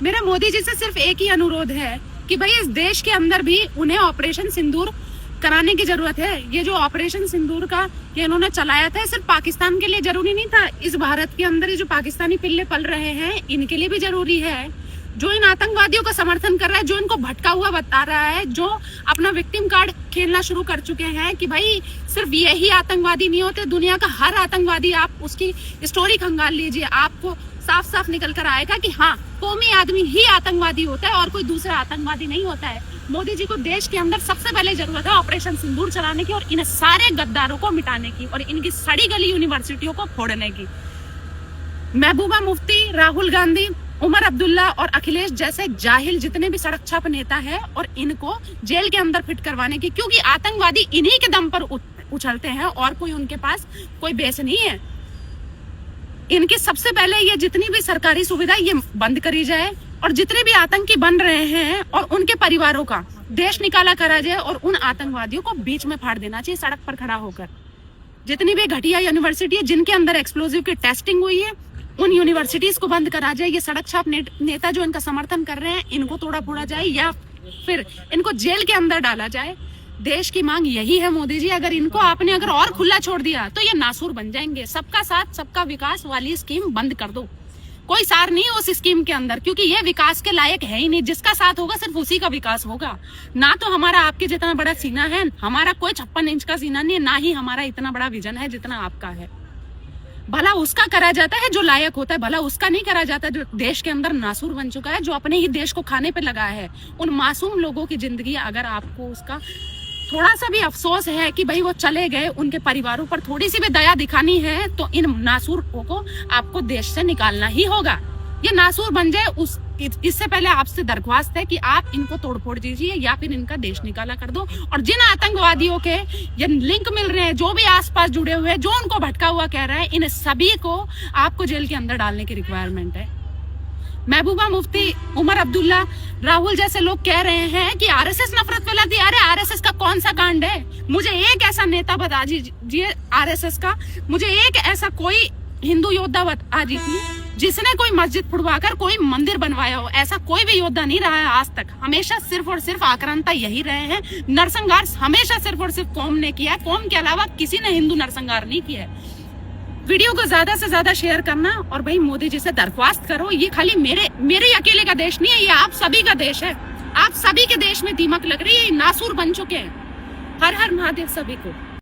मेरा मोदी जी से सिर्फ एक ही अनुरोध है कि भाई इस देश के अंदर भी उन्हें ऑपरेशन सिंदूर कराने की जरूरत है। ये जो ऑपरेशन सिंदूर का ये इन्होंने चलाया था, सिर्फ पाकिस्तान के लिए जरूरी नहीं था, इस भारत के अंदर ये जो पाकिस्तानी पिल्ले पल रहे हैं इनके लिए भी जरूरी है। जो इन आतंकवादियों का समर्थन कर रहा है, जो इनको भटका हुआ बता रहा है, जो अपना विक्टिम कार्ड खेलना शुरू कर चुके हैं कि भाई सिर्फ यही आतंकवादी नहीं होते, दुनिया का हर आतंकवादी, आप उसकी स्टोरी खंगाल लीजिए, आपको साफ साफ निकल कर आएगा कि हाँ, कौमी आदमी ही आतंकवादी होता है और कोई दूसरा आतंकवादी नहीं होता है। मोदी जी को देश के अंदर सबसे पहले जरूरत है ऑपरेशन सिंदूर चलाने की और इन सारे गद्दारों को मिटाने की और इनकी सड़ी गली यूनिवर्सिटियों को फोड़ने की। महबूबा मुफ्ती, राहुल गांधी, उमर अब्दुल्ला और अखिलेश जैसे जाहिल जितने भी सड़क छाप नेता है और इनको जेल के अंदर फिट करवाने की, क्योंकि आतंकवादी इन्हीं के दम पर उछलते हैं और कोई उनके पास कोई बेस नहीं है। इनकी सबसे पहले ये जितनी भी सरकारी सुविधा ये बंद करी जाए और जितने भी आतंकी बन रहे हैं और उनके परिवारों का देश निकाला करा जाए और उन आतंकवादियों को बीच में फाड़ देना चाहिए सड़क पर खड़ा होकर। जितनी भी घटिया यूनिवर्सिटी है जिनके अंदर एक्सप्लोजिव की टेस्टिंग हुई है उन यूनिवर्सिटीज को बंद करा जाए। ये सड़क छाप नेता जो इनका समर्थन कर रहे हैं इनको तोड़ा फोड़ा जाए या फिर इनको जेल के अंदर डाला जाए। देश की मांग यही है मोदी जी। अगर इनको आपने अगर और खुला छोड़ दिया तो ये नासूर बन जाएंगे। सबका साथ सबका विकास वाली स्कीम बंद कर दो, कोई सार नहीं है उस स्कीम के अंदर, क्योंकि ये विकास के लायक है ही नहीं। जिसका साथ होगा सिर्फ उसी का विकास होगा। ना तो हमारा आपके जितना बड़ा सीना है, हमारा कोई 56 इंच का सीना नहीं है, ना ही हमारा इतना बड़ा विजन है जितना आपका है। भला उसका करा जाता है जो लायक होता है, भला उसका नहीं करा जाता जो देश के अंदर नासूर बन चुका है, जो अपने ही देश को खाने पे लगा है। उन मासूम लोगों की जिंदगी, अगर आपको उसका थोड़ा सा भी अफसोस है कि भाई वो चले गए, उनके परिवारों पर थोड़ी सी भी दया दिखानी है तो इन नासूरों को आपको देश से निकालना ही होगा। ये नासूर बन जाए इससे पहले आपसे दरख्वास्त है कि आप इनको तोड़फोड़ दीजिए या फिर इनका देश निकाला कर दो। और जिन आतंकवादियों के ये लिंक मिल रहे हैं, जो भी आसपास जुड़े हुए हैं, जो उनको भटका हुआ कह रहा है, इन सभी को आपको जेल के अंदर डालने की रिक्वायरमेंट है। महबूबा मुफ्ती, उमर अब्दुल्ला, राहुल जैसे लोग कह रहे हैं कि आरएसएस नफरत फैलाती है। अरे आरएसएस का कौन सा कांड है? मुझे एक ऐसा नेता बता दीजिए आरएसएस का, मुझे एक ऐसा कोई हिंदू योद्धा बता दीजिए जिसने कोई मस्जिद फुड़वाकर कोई मंदिर बनवाया हो। ऐसा कोई भी योद्धा नहीं रहा है आज तक। हमेशा सिर्फ और सिर्फ आक्रांता यही रहे हैं। नरसंहार हमेशा सिर्फ और सिर्फ कौम ने किया है, कौम के अलावा किसी ने हिंदू नरसंहार नहीं किया है। वीडियो को ज्यादा से ज्यादा शेयर करना और भाई मोदी जी से दरख्वास्त करो, ये खाली मेरे अकेले का देश नहीं है, ये आप सभी का देश है। आप सभी के देश में दीमक लग रही है, नासूर बन चुके हैं। हर हर महादेव सभी को।